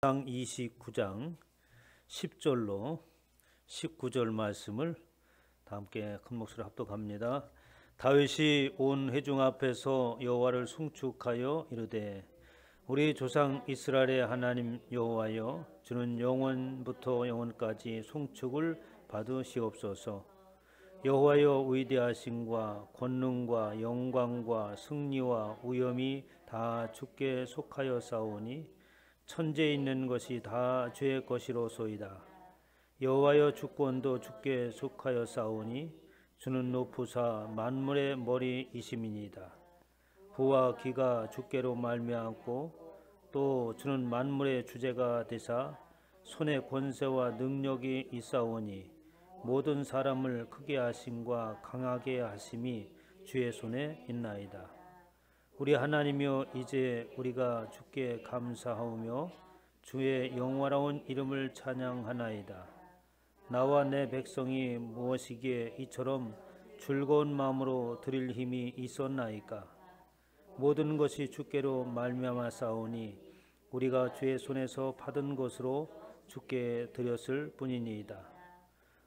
상 29장 10절로 19절 말씀을 다 함께 큰 목소리로 합독합니다. 다윗이 온 회중 앞에서 여호와를 송축하여 이르되 우리 조상 이스라엘의 하나님 여호와여, 주는 영원부터 영원까지 송축을 받으시옵소서. 여호와여, 위대하심과 권능과 영광과 승리와 위엄이 다 주께 속하여 싸우니 천지에 있는 것이 다 주의 것이로소이다. 여호와여, 주권도 주께 속하여 싸우니 주는 높으사 만물의 머리이심이니이다. 부와 기가 주께로 말미암고 또 주는 만물의 주제가 되사 손에 권세와 능력이 있사오니 모든 사람을 크게 하심과 강하게 하심이 주의 손에 있나이다. 우리 하나님이여, 이제 우리가 주께 감사하오며 주의 영화로운 이름을 찬양하나이다. 나와 내 백성이 무엇이기에 이처럼 즐거운 마음으로 드릴 힘이 있었나이까? 모든 것이 주께로 말미암아 싸우니 우리가 주의 손에서 받은 것으로 주께 드렸을 뿐이니이다.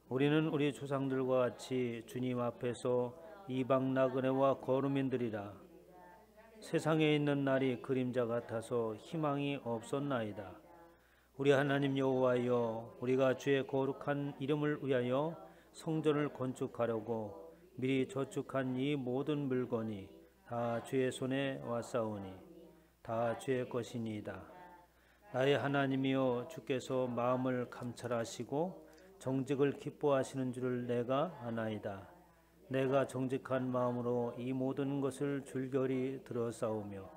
우리는 우리 조상들과 같이 주님 앞에서 이방 나그네와 거루민들이라. 세상에 있는 날이 그림자 같아서 희망이 없었나이다. 우리 하나님 여호와여, 우리가 주의 거룩한 이름을 위하여 성전을 건축하려고 미리 저축한 이 모든 물건이 다 주의 손에 왔사오니 다 주의 것이니이다. 나의 하나님이여, 주께서 마음을 감찰하시고 정직을 기뻐하시는 줄을 내가 아나이다. 내가 정직한 마음으로 이 모든 것을 줄결이 들어싸우며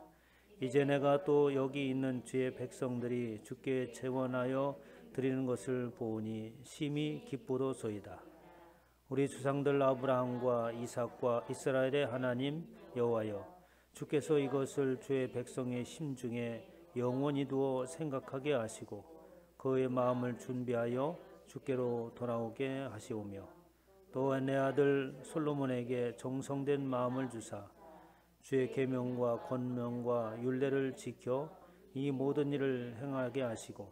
이제 내가 또 여기 있는 주의 백성들이 주께 재원하여 드리는 것을 보니 심히 기쁘도소이다. 우리 주상들 아브라함과 이삭과 이스라엘의 하나님 여호와여, 주께서 이것을 주의 백성의 심중에 영원히 두어 생각하게 하시고 그의 마음을 준비하여 주께로 돌아오게 하시오며 또 내 아들 솔로몬에게 정성된 마음을 주사 주의 계명과 권명과 율례를 지켜 이 모든 일을 행하게 하시고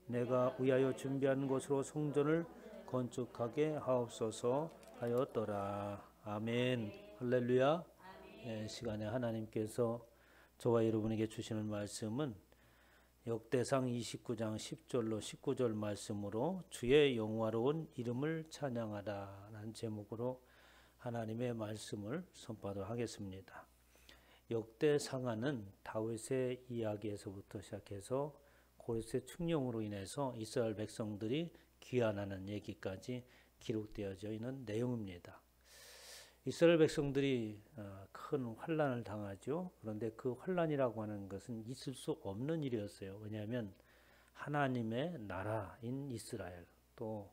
내가 위하여 준비한 곳으로 성전을 건축하게 하옵소서 하였더라. 아멘. 할렐루야. 시간에 하나님께서 저와 여러분에게 주시는 말씀은 역대상 29장 10절로 19절 말씀으로 주의 영화로운 이름을 찬양하라 라는 제목으로 하나님의 말씀을 선포하도록 하겠습니다. 역대상하는 다윗의 이야기에서부터 시작해서 고레스 충령으로 인해서 이스라엘 백성들이 귀환하는 얘기까지 기록되어져 있는 내용입니다. 이스라엘 백성들이 큰 환난을 당하죠. 그런데 그 환난이라고 하는 것은 있을 수 없는 일이었어요. 왜냐하면 하나님의 나라인 이스라엘, 또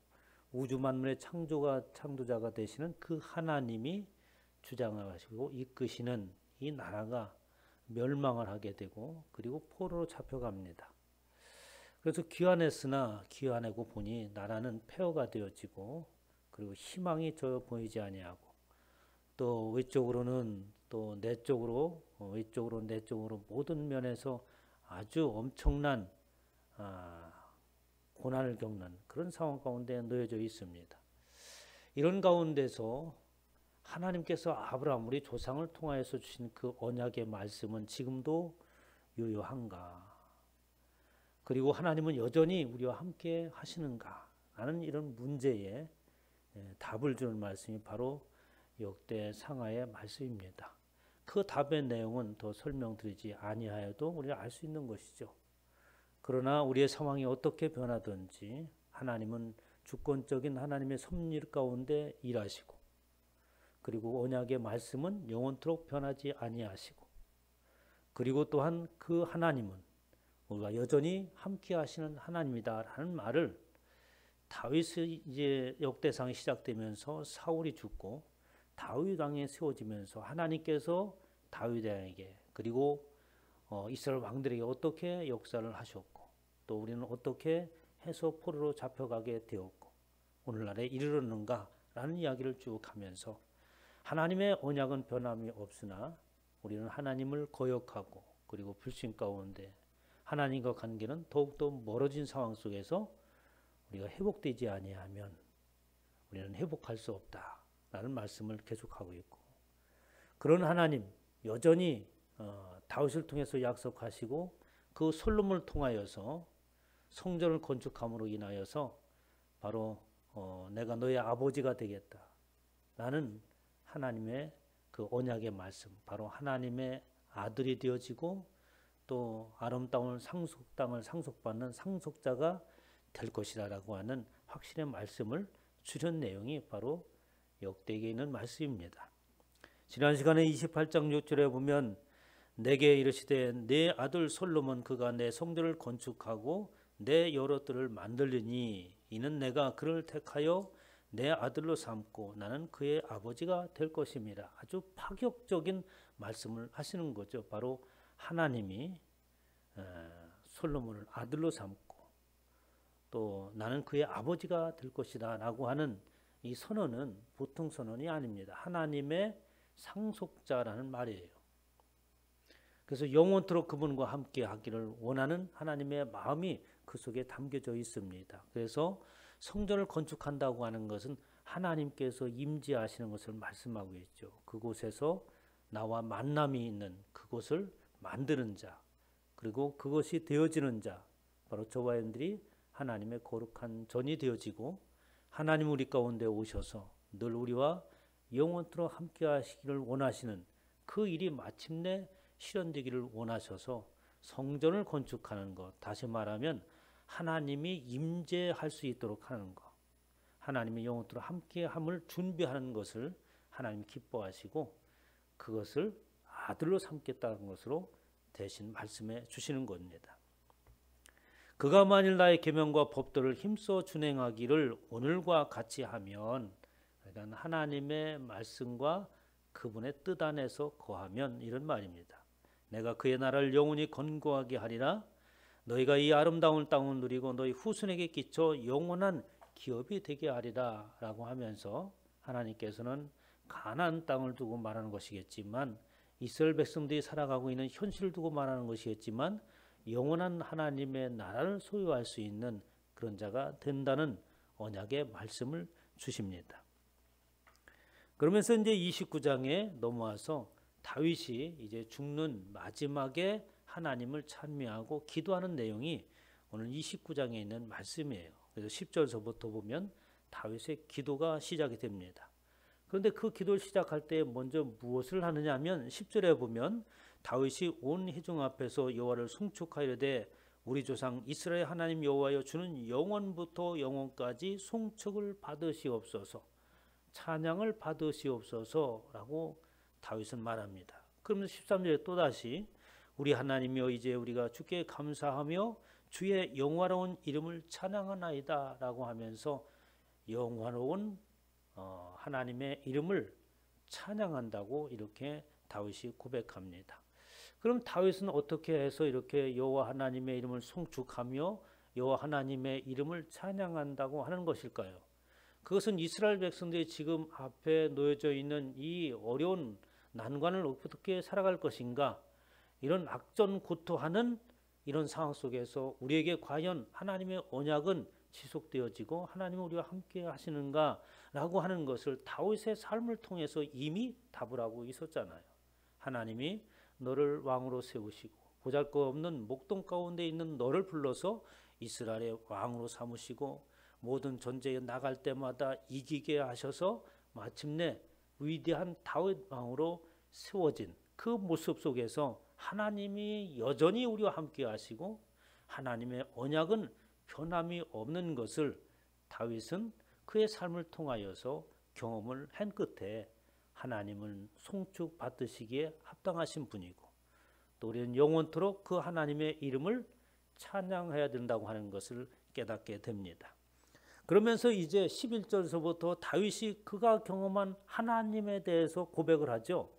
우주 만물의 창조자가 되시는 그 하나님이 주장하시고 이끄시는 이 나라가 멸망을 하게 되고 그리고 포로로 잡혀갑니다. 그래서 귀환했으나 귀환하고 보니 나라는 폐허가 되어지고 그리고 희망이 저 보이지 아니하고 또 외적으로는 또 내적으로 외적으로 내적으로 모든 면에서 아주 엄청난 고난을 겪는 그런 상황 가운데 놓여져 있습니다. 이런 가운데서 하나님께서 아브라함 우리 조상을 통하여서 주신 그 언약의 말씀은 지금도 유효한가? 그리고 하나님은 여전히 우리와 함께 하시는가? 라는 이런 문제에 답을 주는 말씀이 바로 역대상하의 말씀입니다. 그 답의 내용은 더 설명드리지 아니하여도 우리가 알 수 있는 것이죠. 그러나 우리의 상황이 어떻게 변하든지 하나님은 주권적인 하나님의 섭리 가운데 일하시고 그리고 언약의 말씀은 영원토록 변하지 아니하시고 그리고 또한 그 하나님은 우리가 여전히 함께 하시는 하나님이다라는 말을 다윗의 이제 역대상이 시작되면서 사울이 죽고 다윗 왕이 세워지면서 하나님께서 다윗 왕에게 그리고 이스라엘 왕들에게 어떻게 역사를 하셨고 또 우리는 어떻게 해서 포로로 잡혀가게 되었고 오늘날에 이르렀는가라는 이야기를 쭉 하면서 하나님의 언약은 변함이 없으나 우리는 하나님을 거역하고 그리고 불신 가운데 하나님과 관계는 더욱더 멀어진 상황 속에서 우리가 회복되지 아니하면 우리는 회복할 수 없다라는 말씀을 계속하고 있고, 그런 하나님 여전히 다윗을 통해서 약속하시고 그 솔로몬을 통하여서 성전을 건축함으로 인하여서 바로 내가 너의 아버지가 되겠다 라는 하나님의 그 언약의 말씀, 바로 하나님의 아들이 되어지고 또 아름다운 땅을 상속받는 상속자가 될 것이라고 하는 확신의 말씀을 주신 내용이 바로 역대기에 있는 말씀입니다. 지난 시간에 28장 6절에 보면 내게 이르시되 내 아들 솔로몬 그가 내 성전을 건축하고 내 여러 뜰을 만들리니 이는 내가 그를 택하여 내 아들로 삼고 나는 그의 아버지가 될 것입니다. 아주 파격적인 말씀을 하시는 거죠. 바로 하나님이 솔로몬을 아들로 삼고 또 나는 그의 아버지가 될 것이다 라고 하는 이 선언은 보통 선언이 아닙니다. 하나님의 상속자라는 말이에요. 그래서 영원토록 그분과 함께 하기를 원하는 하나님의 마음이 그 속에 담겨져 있습니다. 그래서 성전을 건축한다고 하는 것은 하나님께서 임재하시는 것을 말씀하고 있죠. 그곳에서 나와 만남이 있는 그곳을 만드는 자, 그리고 그것이 되어지는 자, 바로 저와 여러분들이 하나님의 거룩한 전이 되어지고 하나님 우리 가운데 오셔서 늘 우리와 영원토록 함께 하시기를 원하시는 그 일이 마침내 실현되기를 원하셔서 성전을 건축하는 것, 다시 말하면 하나님이 임재할 수 있도록 하는 것, 하나님이 영원토록 함께함을 준비하는 것을 하나님 기뻐하시고 그것을 아들로 삼겠다는 것으로 대신 말씀해 주시는 겁니다. 그가 만일 나의 계명과 법도를 힘써 준행하기를 오늘과 같이 하면, 그러니까 하나님의 말씀과 그분의 뜻 안에서 거하면 이런 말입니다. 내가 그의 나라를 영원히 건고하게 하리라. 너희가 이 아름다운 땅을 누리고 너희 후손에게 끼쳐 영원한 기업이 되게 하리라 라고 하면서 하나님께서는 가나안 땅을 두고 말하는 것이겠지만 이스라엘 백성들이 살아가고 있는 현실을 두고 말하는 것이겠지만 영원한 하나님의 나라를 소유할 수 있는 그런 자가 된다는 언약의 말씀을 주십니다. 그러면서 이제 29장에 넘어와서 다윗이 이제 죽는 마지막에 하나님을 찬미하고 기도하는 내용이 오늘 29장에 있는 말씀이에요. 그래서 10절서부터 보면 다윗의 기도가 시작이 됩니다. 그런데 그 기도를 시작할 때 먼저 무엇을 하느냐 하면 10절에 보면 다윗이 온 회중 앞에서 여호와를 송축하이르되 우리 조상 이스라엘 하나님 여호와여 주는 영원부터 영원까지 송축을 받으시옵소서, 찬양을 받으시옵소서라고 다윗은 말합니다. 그러면서 13절에 또다시 우리 하나님이여 이제 우리가 주께 감사하며 주의 영화로운 이름을 찬양하나이다 라고 하면서 영화로운 하나님의 이름을 찬양한다고 이렇게 다윗이 고백합니다. 그럼 다윗은 어떻게 해서 이렇게 여호와 하나님의 이름을 송축하며 여호와 하나님의 이름을 찬양한다고 하는 것일까요? 그것은 이스라엘 백성들이 지금 앞에 놓여져 있는 이 어려운 난관을 어떻게 살아갈 것인가, 이런 악전고투하는 이런 상황 속에서 우리에게 과연 하나님의 언약은 지속되어지고 하나님은 우리와 함께 하시는가 라고 하는 것을 다윗의 삶을 통해서 이미 답을 하고 있었잖아요. 하나님이 너를 왕으로 세우시고 보잘것없는 목동 가운데 있는 너를 불러서 이스라엘의 왕으로 삼으시고 모든 전쟁에 나갈 때마다 이기게 하셔서 마침내 위대한 다윗 왕으로 세워진 그 모습 속에서 하나님이 여전히 우리와 함께 하시고 하나님의 언약은 변함이 없는 것을 다윗은 그의 삶을 통하여서 경험을 한 끝에 하나님을 송축 받으시기에 합당하신 분이고 또 우리는 영원토록 그 하나님의 이름을 찬양해야 된다고 하는 것을 깨닫게 됩니다. 그러면서 이제 11절서부터 다윗이 그가 경험한 하나님에 대해서 고백을 하죠.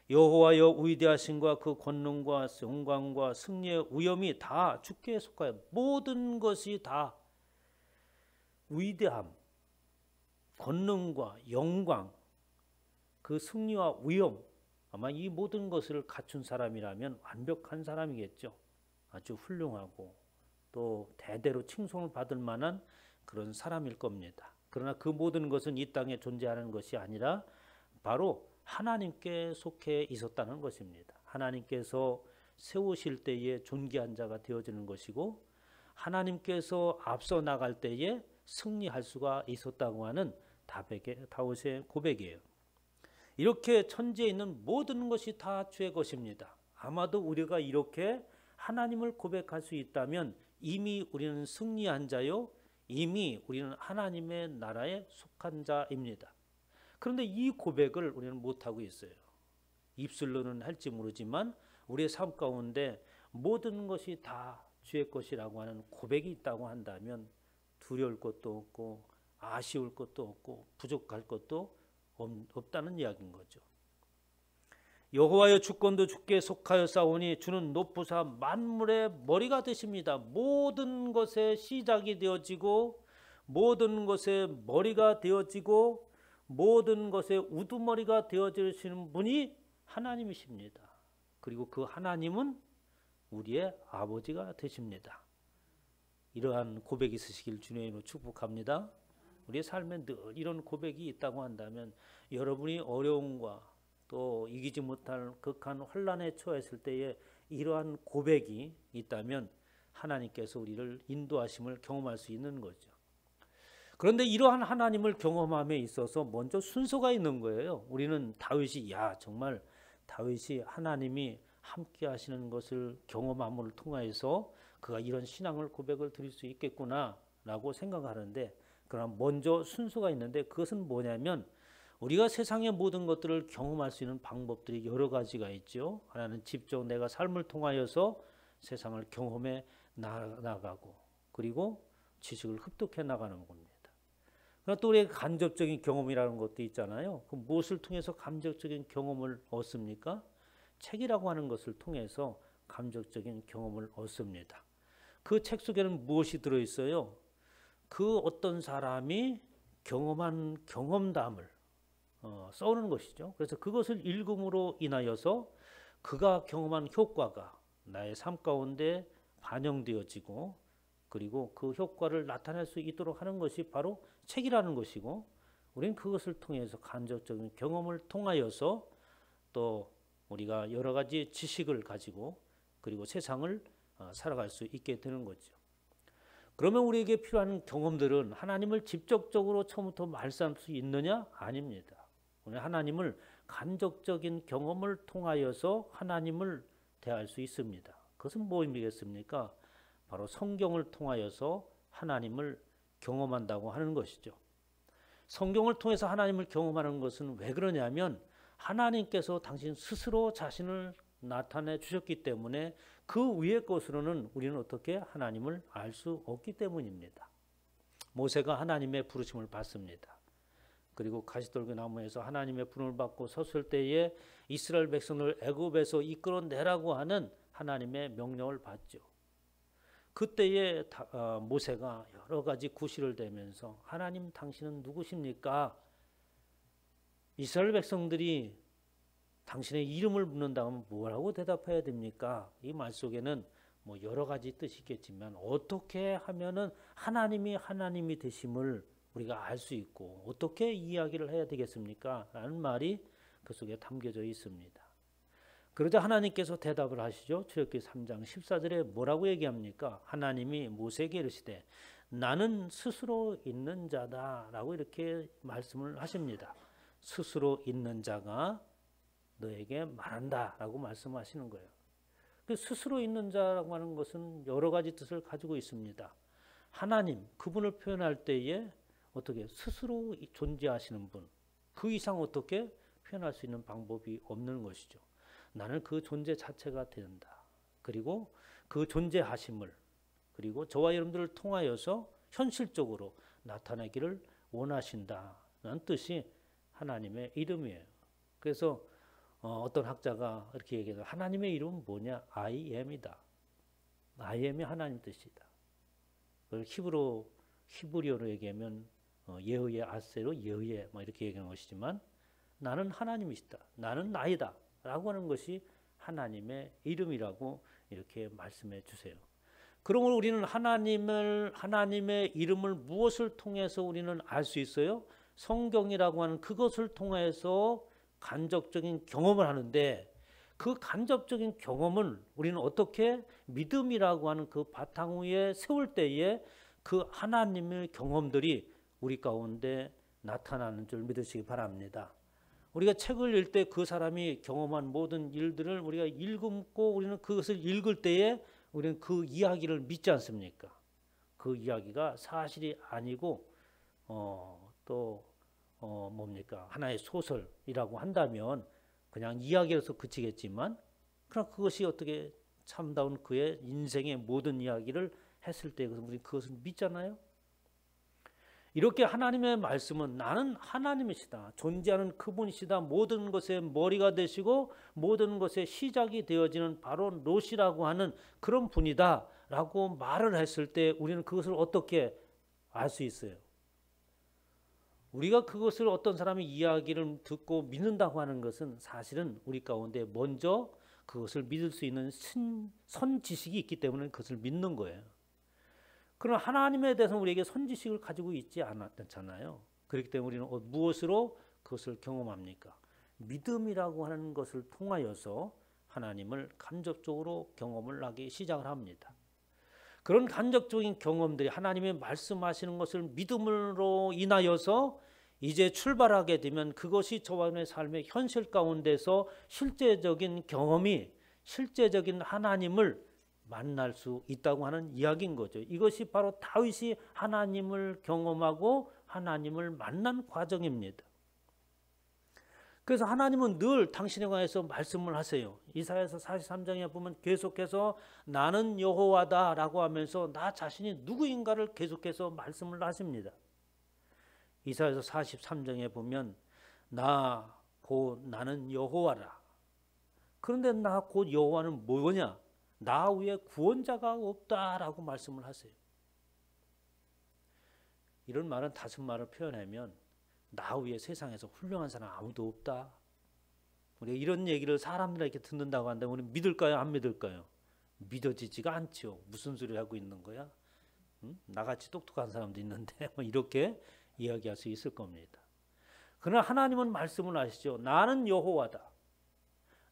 여호와여 위대하신과 그 권능과 영광과 승리의 위엄이 다 주께 속하여 모든 것이 다 위대함, 권능과 영광, 그 승리와 위엄, 아마 이 모든 것을 갖춘 사람이라면 완벽한 사람이겠죠. 아주 훌륭하고 또 대대로 칭송을 받을 만한 그런 사람일 겁니다. 그러나 그 모든 것은 이 땅에 존재하는 것이 아니라 바로 하나님께 속해 있었다는 것입니다. 하나님께서 세우실 때에 존귀한 자가 되어지는 것이고 하나님께서 앞서 나갈 때에 승리할 수가 있었다고 하는 다윗의 고백이에요. 이렇게 천지에 있는 모든 것이 다 주의 것입니다. 아마도 우리가 이렇게 하나님을 고백할 수 있다면 이미 우리는 승리한 자요, 이미 우리는 하나님의 나라에 속한 자입니다. 그런데 이 고백을 우리는 못하고 있어요. 입술로는 할지 모르지만 우리의 삶 가운데 모든 것이 다 주의 것이라고 하는 고백이 있다고 한다면 두려울 것도 없고 아쉬울 것도 없고 부족할 것도 없다는 이야기인 거죠. 여호와여 주권도 주께 속하여 싸우니 주는 높으사 만물의 머리가 되십니다. 모든 것의 시작이 되어지고 모든 것의 머리가 되어지고 모든 것의 우두머리가 되어지시는 분이 하나님이십니다. 그리고 그 하나님은 우리의 아버지가 되십니다. 이러한 고백이 있으시길 주님의 이름으로 축복합니다. 우리의 삶에 늘 이런 고백이 있다고 한다면 여러분이 어려움과 또 이기지 못할 극한 혼란에 처했을 때에 이러한 고백이 있다면 하나님께서 우리를 인도하심을 경험할 수 있는 거죠. 그런데 이러한 하나님을 경험함에 있어서 먼저 순서가 있는 거예요. 우리는 다윗이 정말 다윗이 하나님이 함께 하시는 것을 경험함을 통해서 그가 이런 신앙을 고백을 드릴 수 있겠구나라고 생각하는데 그럼 먼저 순서가 있는데 그것은 뭐냐면 우리가 세상의 모든 것들을 경험할 수 있는 방법들이 여러 가지가 있죠. 하나는 직접 내가 삶을 통하여서 세상을 경험해 나가고 그리고 지식을 습득해 나가는 겁니다. 그러나 또 우리의 간접적인 경험이라는 것도 있잖아요. 그 무엇을 통해서 감정적인 경험을 얻습니까? 책이라고 하는 것을 통해서 감정적인 경험을 얻습니다. 그 책 속에는 무엇이 들어있어요? 그 어떤 사람이 경험한 경험담을 써오는 것이죠. 그래서 그것을 읽음으로 인하여서 그가 경험한 효과가 나의 삶 가운데 반영되어지고 그리고 그 효과를 나타낼 수 있도록 하는 것이 바로 책이라는 것이고 우리는 그것을 통해서 간접적인 경험을 통하여서 또 우리가 여러 가지 지식을 가지고 그리고 세상을 살아갈 수 있게 되는 거죠. 그러면 우리에게 필요한 경험들은 하나님을 직접적으로 처음부터 말씀할 수 있느냐? 아닙니다. 우리 하나님을 간접적인 경험을 통하여서 하나님을 대할 수 있습니다. 그것은 무엇이겠습니까? 바로 성경을 통하여서 하나님을 경험한다고 하는 것이죠. 성경을 통해서 하나님을 경험하는 것은 왜 그러냐면 하나님께서 당신 스스로 자신을 나타내 주셨기 때문에 그 위의 것으로는 우리는 어떻게 하나님을 알 수 없기 때문입니다. 모세가 하나님의 부르심을 받습니다. 그리고 가시돌기 나무에서 하나님의 부름을 받고 섰을 때에 이스라엘 백성을 애굽에서 이끌어내라고 하는 하나님의 명령을 받죠. 그때에 모세가 여러 가지 구실을 대면서 하나님 당신은 누구십니까? 이스라엘 백성들이 당신의 이름을 묻는다면 뭐라고 대답해야 됩니까? 이 말 속에는 뭐 여러 가지 뜻이 있겠지만 어떻게 하면은 하나님이 되심을 우리가 알 수 있고 어떻게 이야기를 해야 되겠습니까? 라는 말이 그 속에 담겨져 있습니다. 그러자 하나님께서 대답을 하시죠. 출애굽기 3장 14절에 뭐라고 얘기합니까? 하나님이 모세에게 이르시되 나는 스스로 있는 자다라고 이렇게 말씀을 하십니다. 스스로 있는 자가 너에게 말한다라고 말씀하시는 거예요. 스스로 있는 자라고 하는 것은 여러 가지 뜻을 가지고 있습니다. 하나님, 그분을 표현할 때에 어떻게 스스로 존재하시는 분, 그 이상 어떻게 표현할 수 있는 방법이 없는 것이죠. 나는 그 존재 자체가 된다. 그리고 그 존재하심을 그리고 저와 여러분들을 통하여서 현실적으로 나타내기를 원하신다는 뜻이 하나님의 이름이에요. 그래서 어떤 학자가 이렇게 얘기해요. 하나님의 이름은 뭐냐? I am이다. I am이 하나님 뜻이다. 히브리어로 얘기하면 예흐예 아세로 예흐예 이렇게 얘기하는 것이지만 나는 하나님이시다. 나는 나이다. 라고 하는 것이 하나님의 이름이라고 이렇게 말씀해 주세요. 그러므로 우리는 하나님의 이름을 무엇을 통해서 우리는 알 수 있어요? 성경이라고 하는 그것을 통해서 간접적인 경험을 하는데, 그 간접적인 경험을 우리는 어떻게 믿음이라고 하는 그 바탕 위에 세울 때에 그 하나님의 경험들이 우리 가운데 나타나는 줄 믿으시기 바랍니다. 우리가 책을 읽을 때 그 사람이 경험한 모든 일들을 우리가 읽고 우리는 그것을 읽을 때에 우리는 그 이야기를 믿지 않습니까? 그 이야기가 사실이 아니고 뭡니까? 하나의 소설이라고 한다면 그냥 이야기로서 그치겠지만, 그러나 그것이 어떻게 참다운 그의 인생의 모든 이야기를 했을 때 우리 그것을 믿잖아요. 이렇게 하나님의 말씀은 나는 하나님이시다, 존재하는 그분이시다, 모든 것의 머리가 되시고 모든 것의 시작이 되어지는 바로 노시라고 하는 그런 분이다 라고 말을 했을 때 우리는 그것을 어떻게 알 수 있어요? 우리가 그것을 어떤 사람의 이야기를 듣고 믿는다고 하는 것은 사실은 우리 가운데 먼저 그것을 믿을 수 있는 선지식이 있기 때문에 그것을 믿는 거예요. 그러나 하나님에 대해서는 우리에게 선지식을 가지고 있지 않았잖아요. 그렇기 때문에 우리는 무엇으로 그것을 경험합니까? 믿음이라고 하는 것을 통하여서 하나님을 간접적으로 경험을 하기 시작을 합니다. 그런 간접적인 경험들이 하나님의 말씀하시는 것을 믿음으로 인하여서 이제 출발하게 되면 그것이 저와 여러분의 삶의 현실 가운데서 실제적인 경험이, 실제적인 하나님을 만날 수 있다고 하는 이야기인 거죠. 이것이 바로 다윗이 하나님을 경험하고 하나님을 만난 과정입니다. 그래서 하나님은 늘 당신에 관해서 말씀을 하세요. 이사야서 43장에 보면 계속해서 나는 여호와다 라고 하면서 나 자신이 누구인가를 계속해서 말씀을 하십니다. 이사야서 43장에 보면 나 곧 나는 여호와라. 그런데 나 곧 여호와는 뭐냐? 나 위에 구원자가 없다라고 말씀을 하세요. 이런 말은 다섯 말을 표현하면 나 위에 세상에서 훌륭한 사람 아무도 없다. 우리가 이런 얘기를 사람들에게 듣는다고 한다면 우리 믿을까요? 안 믿을까요? 믿어지지가 않죠. 무슨 소리 하고 있는 거야? 응? 나같이 똑똑한 사람도 있는데 이렇게 이야기할 수 있을 겁니다. 그러나 하나님은 말씀을 하시죠. 나는 여호와다.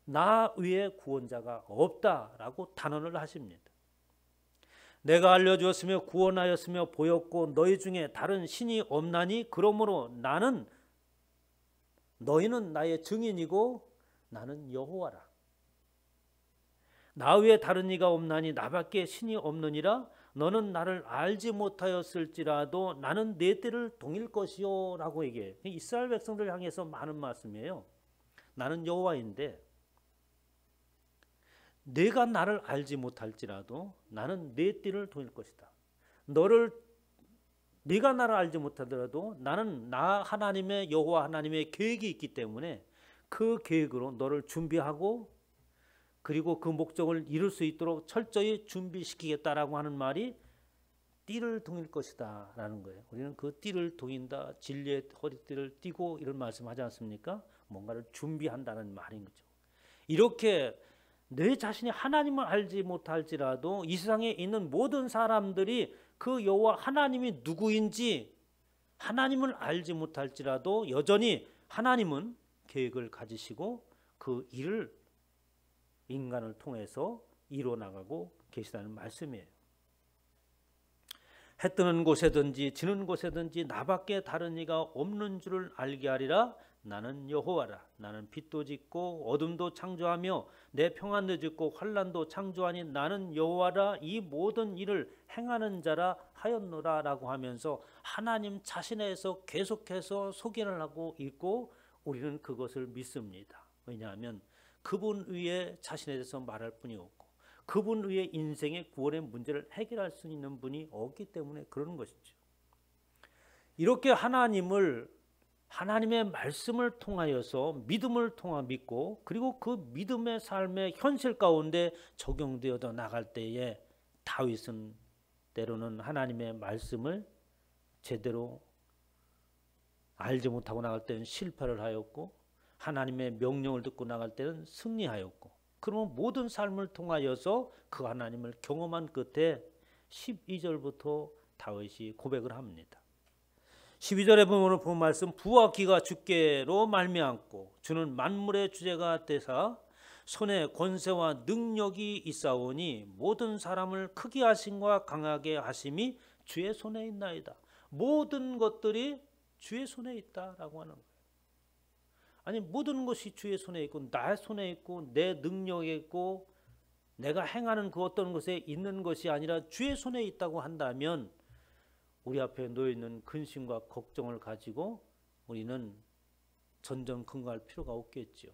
나 위에 구원자가 없다라고 단언을 하십니다. 내가 알려주었으며 구원하였으며 보였고 너희 중에 다른 신이 없나니 그러므로 너희는 나의 증인이고 나는 여호와라. 나 외에 다른 이가 없나니 나밖에 신이 없느니라. 너는 나를 알지 못하였을지라도 나는 내 뜰을 동일 것이요 라고 얘기해요. 이스라엘 백성들 향해서 많은 말씀이에요. 나는 여호와인데 내가 나를 알지 못할지라도 나는 내 뜰을 동일 것이다. 네가 나를 알지 못하더라도 나는 나 하나님의 여호와 하나님의 계획이 있기 때문에 그 계획으로 너를 준비하고 그리고 그 목적을 이룰 수 있도록 철저히 준비시키겠다라고 하는 말이 띠를 동일 것이다 라는 거예요. 우리는 그 띠를 동인다, 진리의 허리띠를 띠고 이런 말씀하지 않습니까? 뭔가를 준비한다는 말인 거죠. 이렇게 내 자신이 하나님을 알지 못할지라도 이 세상에 있는 모든 사람들이 그 여호와 하나님이 누구인지 하나님을 알지 못할지라도 여전히 하나님은 계획을 가지시고 그 일을 인간을 통해서 이루어나가고 계시다는 말씀이에요. 해 뜨는 곳에든지 지는 곳에든지 나밖에 다른 이가 없는 줄을 알게 하리라. 나는 여호와라. 나는 빛도 짓고 어둠도 창조하며 내 평안도 짓고 환난도 창조하니 나는 여호와라. 이 모든 일을 행하는 자라 하였노라 라고 하면서 하나님 자신에서 계속해서 소개를 하고 있고 우리는 그것을 믿습니다. 왜냐하면 그분 위에 자신에 대해서 말할 분이 없고 그분 위에 인생의 구원의 문제를 해결할 수 있는 분이 없기 때문에 그러는 것이죠. 이렇게 하나님의 말씀을 통하여서 믿음을 통하 믿고 그리고 그 믿음의 삶의 현실 가운데 적용되어 나갈 때에 다윗은 때로는 하나님의 말씀을 제대로 알지 못하고 나갈 때는 실패를 하였고 하나님의 명령을 듣고 나갈 때는 승리하였고 그러면 모든 삶을 통하여서 그 하나님을 경험한 끝에 12절부터 다윗이 고백을 합니다. 12절에 보면 본 말씀, 부와 귀가 주께로 말미암고 주는 만물의 주제가 되사 손에 권세와 능력이 있사오니 모든 사람을 크게 하심과 강하게 하심이 주의 손에 있나이다. 모든 것들이 주의 손에 있다라고 하는 거예요. 아니, 모든 것이 주의 손에 있고 나의 손에 있고 내 능력에 있고 내가 행하는 그 어떤 것에 있는 것이 아니라 주의 손에 있다고 한다면 우리 앞에 놓여 있는 근심과 걱정을 가지고 우리는 전전긍긍할 필요가 없겠죠.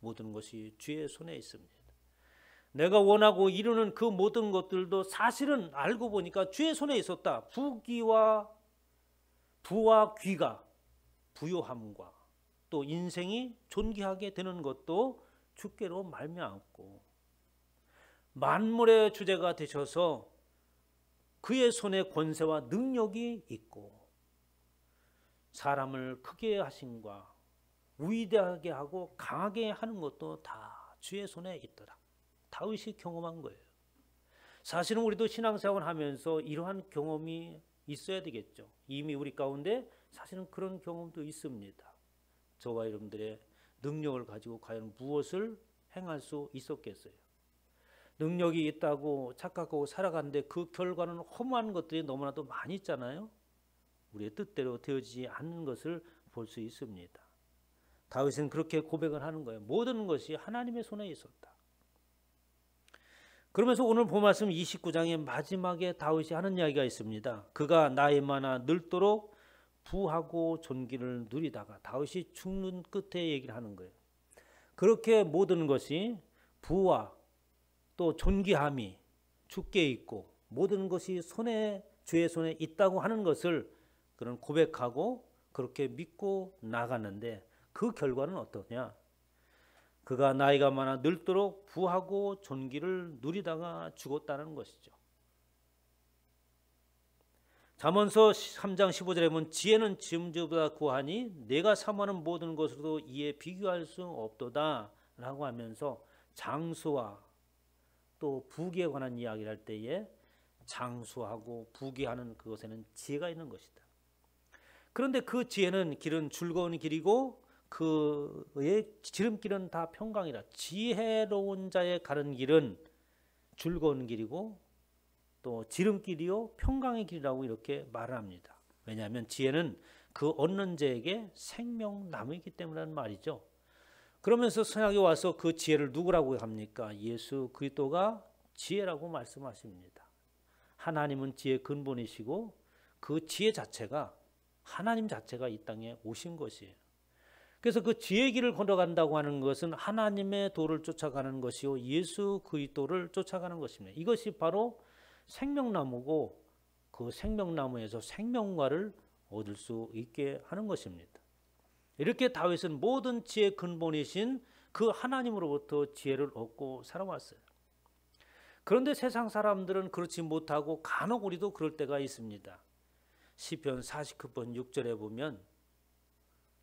모든 것이 주의 손에 있습니다. 내가 원하고 이루는 그 모든 것들도 사실은 알고 보니까 주의 손에 있었다. 부와 귀가 부요함과 또 인생이 존귀하게 되는 것도 주께로 말미암고 만물의 주제가 되셔서 그의 손에 권세와 능력이 있고 사람을 크게 하심과 위대하게 하고 강하게 하는 것도 다 주의 손에 있더라. 다윗이 경험한 거예요. 사실은 우리도 신앙생활 하면서 이러한 경험이 있어야 되겠죠. 이미 우리 가운데 사실은 그런 경험도 있습니다. 저와 여러분들의 능력을 가지고 과연 무엇을 행할 수 있었겠어요? 능력이 있다고 착각하고 살아가는데 그 결과는 허무한 것들이 너무나도 많이 있잖아요. 우리의 뜻대로 되어지지 않는 것을 볼 수 있습니다. 다윗은 그렇게 고백을 하는 거예요. 모든 것이 하나님의 손에 있었다. 그러면서 오늘 본 말씀 29장의 마지막에 다윗이 하는 이야기가 있습니다. 그가 나이 많아 늙도록 부하고 존귀를 누리다가 다윗이 죽는 끝에 얘기를 하는 거예요. 그렇게 모든 것이 부와 또 존귀함이 주께 있고 모든 것이 주의 손에 있다고 하는 것을 그런 고백하고 그렇게 믿고 나가는데 그 결과는 어떠냐? 그가 나이가 많아 늙도록 부하고 존귀를 누리다가 죽었다는 것이죠. 잠언서 3장 15절에 보면 지혜는 짐승보다 구하니 내가 사모하는 모든 것으로도 이에 비교할 수 없도다 라고 하면서 장수와 또 부귀에 관한 이야기를 할 때에 장수하고 부귀하는 그것에는 지혜가 있는 것이다. 그런데 그 지혜는 길은 즐거운 길이고 그의 지름길은 다 평강이라. 지혜로운 자의 가는 길은 즐거운 길이고 또 지름길이요 평강의 길이라고 이렇게 말을 합니다. 왜냐하면 지혜는 그 얻는 자에게 생명나무이기 때문이라는 말이죠. 그러면서 성경에 와서 그 지혜를 누구라고 합니까? 예수 그리스도가 지혜라고 말씀하십니다. 하나님은 지혜의 근본이시고 그 지혜 자체가 하나님 자체가 이 땅에 오신 것이에요. 그래서 그 지혜의 길을 걸어간다고 하는 것은 하나님의 도를 쫓아가는 것이요 예수 그리스도를 쫓아가는 것입니다. 이것이 바로 생명나무고 그 생명나무에서 생명과를 얻을 수 있게 하는 것입니다. 이렇게 다윗은 모든 지혜의 근본이신 그 하나님으로부터 지혜를 얻고 살아왔어요. 그런데 세상 사람들은 그렇지 못하고 간혹 우리도 그럴 때가 있습니다. 시편 49편 6절에 보면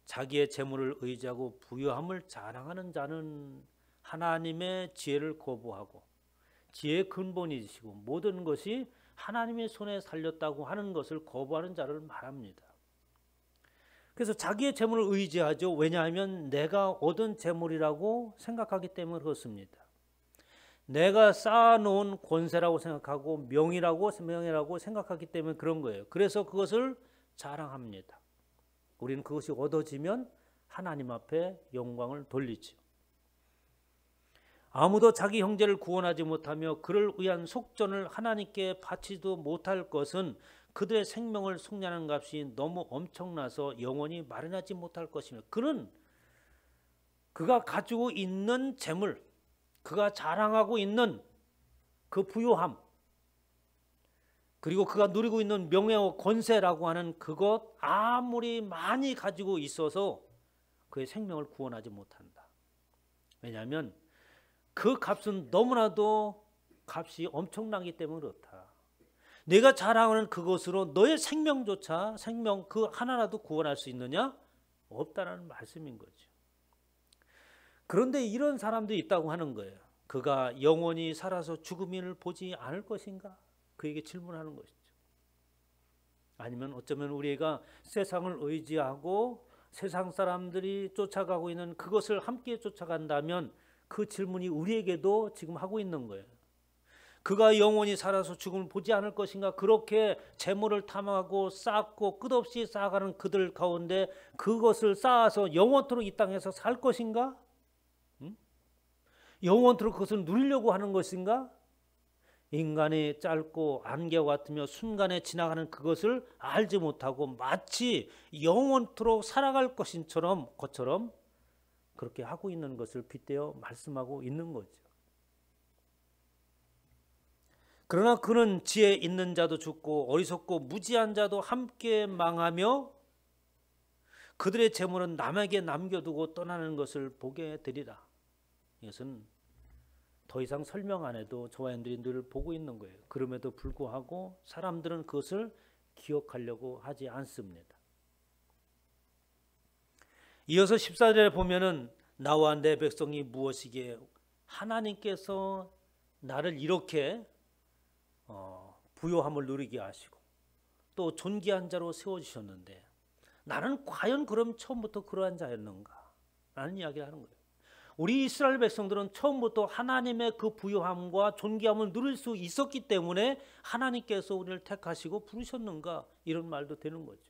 자기의 재물을 의지하고 부유함을 자랑하는 자는 하나님의 지혜를 거부하고 지혜의 근본이시고 모든 것이 하나님의 손에 살렸다고 하는 것을 거부하는 자를 말합니다. 그래서 자기의 재물을 의지하죠. 왜냐하면 내가 얻은 재물이라고 생각하기 때문에 그렇습니다. 내가 쌓아놓은 권세라고 생각하고 명예라고 생각하기 때문에 그런 거예요. 그래서 그것을 자랑합니다. 우리는 그것이 얻어지면 하나님 앞에 영광을 돌리죠. 아무도 자기 형제를 구원하지 못하며 그를 위한 속전을 하나님께 바치지도 못할 것은 그들의 생명을 속량하는 값이 너무 엄청나서 영원히 마련하지 못할 것이며 그는 그가 가지고 있는 재물, 그가 자랑하고 있는 그 부요함 그리고 그가 누리고 있는 명예와 권세라고 하는 그것 아무리 많이 가지고 있어서 그의 생명을 구원하지 못한다. 왜냐하면 그 값은 너무나도 값이 엄청나기 때문에 그렇다. 내가 자랑하는 그것으로 너의 생명조차 생명 그 하나라도 구원할 수 있느냐? 없다라는 말씀인 거죠. 그런데 이런 사람들이 있다고 하는 거예요. 그가 영원히 살아서 죽음을 보지 않을 것인가? 그에게 질문하는 것이죠. 아니면 어쩌면 우리가 세상을 의지하고 세상 사람들이 쫓아가고 있는 그것을 함께 쫓아간다면 그 질문이 우리에게도 지금 하고 있는 거예요. 그가 영원히 살아서 죽음을 보지 않을 것인가? 그렇게 재물을 탐하고 쌓고 끝없이 쌓아가는 그들 가운데 그것을 쌓아서 영원토록 이 땅에서 살 것인가? 영원토록 그것을 누리려고 하는 것인가? 인간의 짧고 안개와 같으며 순간에 지나가는 그것을 알지 못하고 마치 영원토록 살아갈 것인처럼 것처럼 그렇게 하고 있는 것을 빗대어 말씀하고 있는 거죠. 그러나 그는 지혜 있는 자도 죽고 어리석고 무지한 자도 함께 망하며 그들의 재물은 남에게 남겨두고 떠나는 것을 보게 되리라. 이것은 더 이상 설명 안 해도 저와 여러분들이 늘 보고 있는 거예요. 그럼에도 불구하고 사람들은 그것을 기억하려고 하지 않습니다. 이어서 14절에 보면은 나와 내 백성이 무엇이기에 하나님께서 나를 이렇게 부요함을 누리게 하시고 또 존귀한 자로 세워주셨는데 나는 과연 그럼 처음부터 그러한 자였는가? 라는 이야기를 하는 거예요. 우리 이스라엘 백성들은 처음부터 하나님의 그 부요함과 존귀함을 누릴 수 있었기 때문에 하나님께서 우리를 택하시고 부르셨는가? 이런 말도 되는 거죠.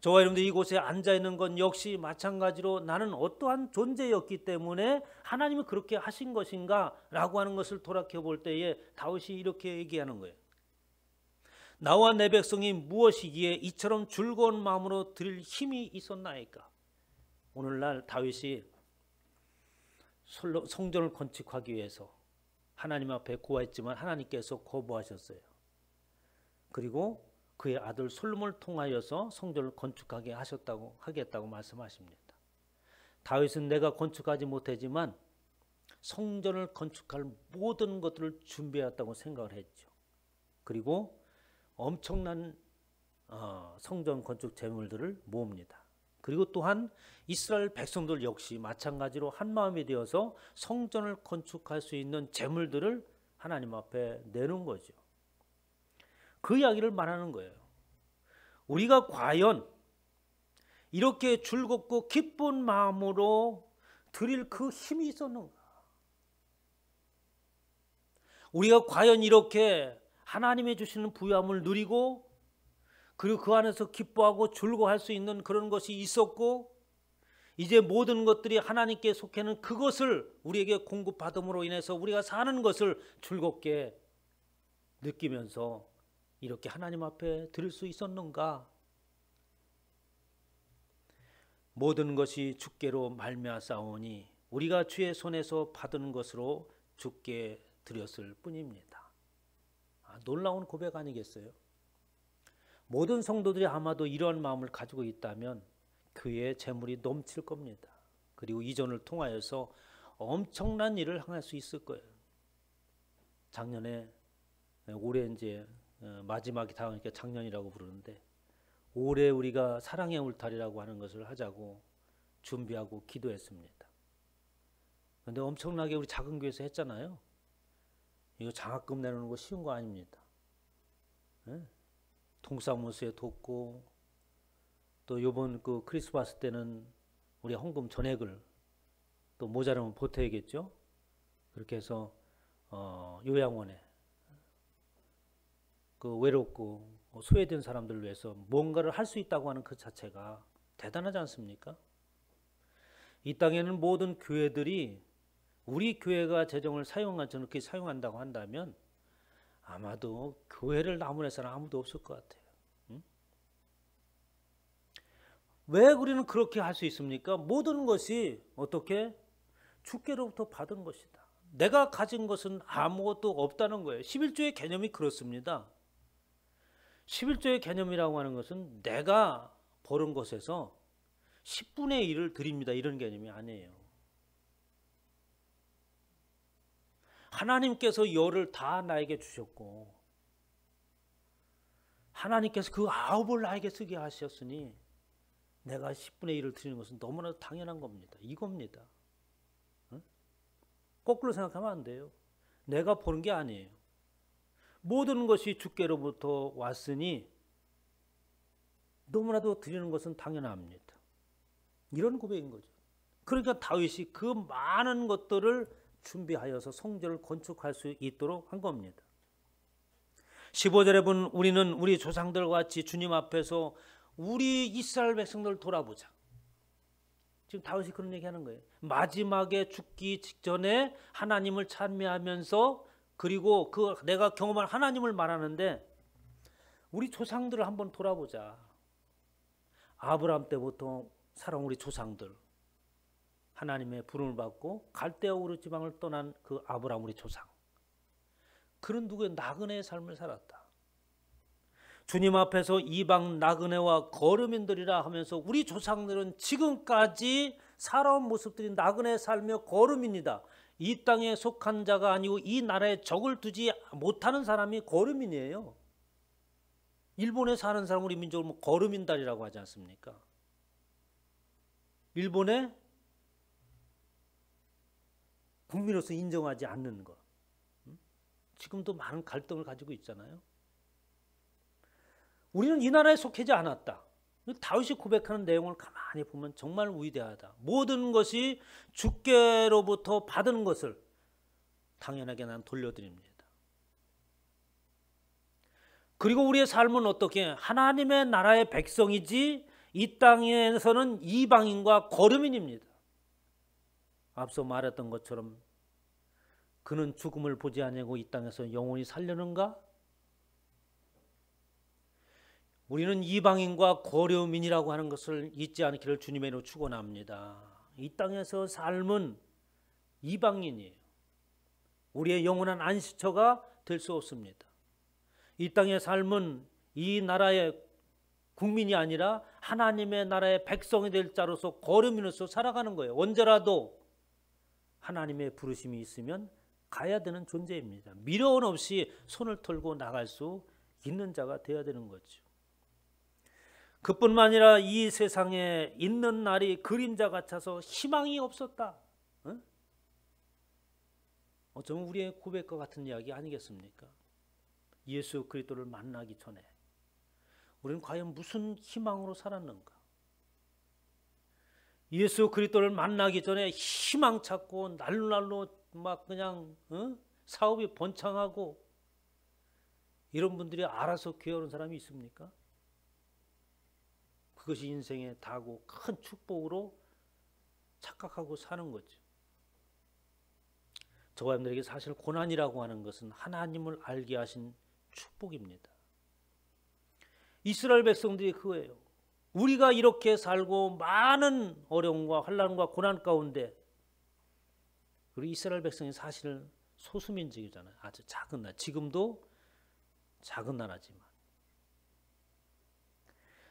저와 여러분들 이곳에 앉아있는 건 역시 마찬가지로 나는 어떠한 존재였기 때문에 하나님이 그렇게 하신 것인가? 라고 하는 것을 돌이켜볼 때에 다윗이 이렇게 얘기하는 거예요. 나와 내 백성이 무엇이기에 이처럼 즐거운 마음으로 드릴 힘이 있었나이까? 오늘날 다윗이 성전을 건축하기 위해서 하나님 앞에 구하였지만 하나님께서 거부하셨어요. 그리고 그의 아들 솔로몬을 통하여서 성전을 건축하게 하겠다고 말씀하십니다. 다윗은 내가 건축하지 못하지만 성전을 건축할 모든 것들을 준비했다고 생각을 했죠. 그리고 엄청난 성전 건축 재물들을 모읍니다. 그리고 또한 이스라엘 백성들 역시 마찬가지로 한 마음이 되어서 성전을 건축할 수 있는 재물들을 하나님 앞에 내놓은 거죠. 그 이야기를 말하는 거예요. 우리가 과연 이렇게 즐겁고 기쁜 마음으로 드릴 그 힘이 있었는가? 우리가 과연 이렇게 하나님이 주시는 부요함을 누리고 그리고 그 안에서 기뻐하고 즐거워할 수 있는 그런 것이 있었고 이제 모든 것들이 하나님께 속해는 그것을 우리에게 공급받음으로 인해서 우리가 사는 것을 즐겁게 느끼면서 이렇게 하나님 앞에 드릴 수 있었는가? 모든 것이 주께로 말미암았사오니 우리가 주의 손에서 받은 것으로 주께 드렸을 뿐입니다. 놀라운 고백 아니겠어요? 모든 성도들이 아마도 이러한 마음을 가지고 있다면 그의 재물이 넘칠 겁니다. 그리고 이전을 통하여서 엄청난 일을 행할 수 있을 거예요. 작년에 올해 이제 마지막이 다가오니까 작년이라고 부르는데 올해 우리가 사랑의 울타리라고 하는 것을 하자고 준비하고 기도했습니다. 그런데 엄청나게 우리 작은 교회에서 했잖아요. 이거 장학금 내놓는 거 쉬운 거 아닙니다. 동사무소에 돕고 또 이번 그 크리스마스 때는 우리 헌금 전액을 또 모자라면 보태야겠죠. 그렇게 해서 요양원에 그 외롭고 소외된 사람들을 위해서 뭔가를 할 수 있다고 하는 그 자체가 대단하지 않습니까? 이 땅에는 모든 교회들이 우리 교회가 재정을 저렇게 사용한다고 한다면 아마도 교회를 나무랄 사람 아무도 없을 것 같아요. 왜 우리는 그렇게 할 수 있습니까? 모든 것이 어떻게 주께로부터 받은 것이다. 내가 가진 것은 아무것도 없다는 거예요. 11조의 개념이 그렇습니다. 11조의 개념이라고 하는 것은 내가 버는 것에서 10분의 1을 드립니다. 이런 개념이 아니에요. 하나님께서 열을 다 나에게 주셨고 하나님께서 그 9을 나에게 쓰게 하셨으니 내가 10분의 1을 드리는 것은 너무나 당연한 겁니다. 이겁니다. 꼭 거꾸로 생각하면 안 돼요. 내가 보는 게 아니에요. 모든 것이 주께로부터 왔으니 너무나도 드리는 것은 당연합니다. 이런 고백인 거죠. 그러니까 다윗이 그 많은 것들을 준비하여서 성전을 건축할 수 있도록 한 겁니다. 15절에 보면 우리는 우리 조상들과 같이 주님 앞에서 우리 이스라엘 백성들을 돌아보자. 지금 다윗이 그런 얘기하는 거예요. 마지막에 죽기 직전에 하나님을 찬미하면서 그리고 그 내가 경험한 하나님을 말하는데 우리 조상들을 한번 돌아보자. 아브라함 때부터 살아온 우리 조상들, 하나님의 부름을 받고 갈대아 우르 지방을 떠난 그 아브라함 우리 조상, 그런 누구의 나그네의 삶을 살았다. 주님 앞에서 이방 나그네와 거르민들이라 하면서 우리 조상들은 지금까지 살아온 모습들이 나그네 살며 거르민이다. 이 땅에 속한 자가 아니고 이 나라에 적을 두지 못하는 사람이 거르민이에요. 일본에 사는 사람 우리 민족을 뭐 거르민달이라고 하지 않습니까? 일본에 국민으로서 인정하지 않는 것. 지금도 많은 갈등을 가지고 있잖아요. 우리는 이 나라에 속하지 않았다. 다윗이 고백하는 내용을 가만히 보면 정말 위대하다. 모든 것이 주께로부터 받은 것을 당연하게 난 돌려드립니다. 그리고 우리의 삶은 어떻게 하나님의 나라의 백성이지 이 땅에서는 이방인과 거류민입니다. 앞서 말했던 것처럼 그는 죽음을 보지 아니하고 이 땅에서 영원히 살려는가? 우리는 이방인과 거류민이라고 하는 것을 잊지 않기를 주님의 이름으로 축원합니다. 이 땅에서 삶은 이방인이에요. 우리의 영원한 안식처가 될 수 없습니다. 이 땅의 삶은 이 나라의 국민이 아니라 하나님의 나라의 백성이 될 자로서 거류민으로서 살아가는 거예요. 언제라도 하나님의 부르심이 있으면 가야 되는 존재입니다. 미련 없이 손을 털고 나갈 수 있는 자가 되어야 되는 거죠. 그뿐만 아니라 이 세상에 있는 날이 그림자 같아서 희망이 없었다. 어쩌면 우리의 고백과 같은 이야기 아니겠습니까? 예수 그리스도를 만나기 전에 우리는 과연 무슨 희망으로 살았는가? 예수 그리스도를 만나기 전에 희망 찾고 날로 막 그냥 사업이 번창하고 이런 분들이 알아서 귀여운 사람이 있습니까? 그것이 인생의 다고 큰 축복으로 착각하고 사는 거죠. 저와 여러분들에게 사실 고난이라고 하는 것은 하나님을 알게 하신 축복입니다. 이스라엘 백성들이 그거예요. 우리가 이렇게 살고 많은 어려움과 환난과 고난 가운데 우리 이스라엘 백성이 사실 소수민족이잖아요. 아주 작은 나라, 지금도 작은 나라지만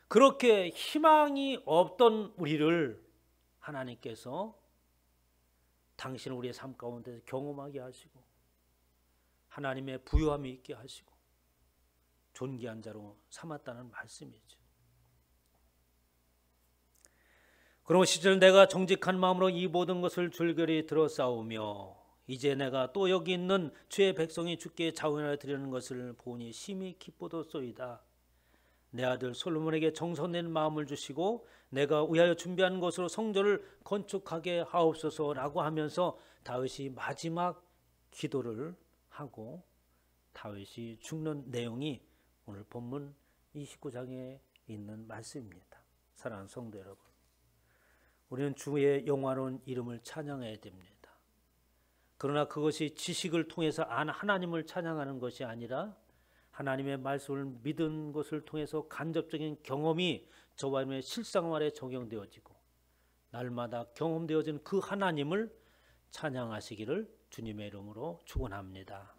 그렇게 희망이 없던 우리를 하나님께서 당신은 우리의 삶 가운데 경험하게 하시고 하나님의 부요함이 있게 하시고 존귀한 자로 삼았다는 말씀이죠. 그러므로 시절 내가 정직한 마음으로 이 모든 것을 줄결이 들어싸우며 이제 내가 또 여기 있는 주의 백성이 주께 자원하여 드리는 것을 보니 심히 기쁘도소이다. 내 아들 솔로몬에게 정성된 마음을 주시고 내가 위하여 준비한 것으로 성전을 건축하게 하옵소서라고 하면서 다윗이 마지막 기도를 하고 다윗이 죽는 내용이 오늘 본문 29장에 있는 말씀입니다. 사랑하는 성도 여러분, 우리는 주의 영화로운 이름을 찬양해야 됩니다. 그러나 그것이 지식을 통해서 하나님을 찬양하는 것이 아니라 하나님의 말씀을 믿은 것을 통해서 간접적인 경험이 저와 여러분의 실생활에 적용되어지고 날마다 경험되어진 그 하나님을 찬양하시기를 주님의 이름으로 축원합니다.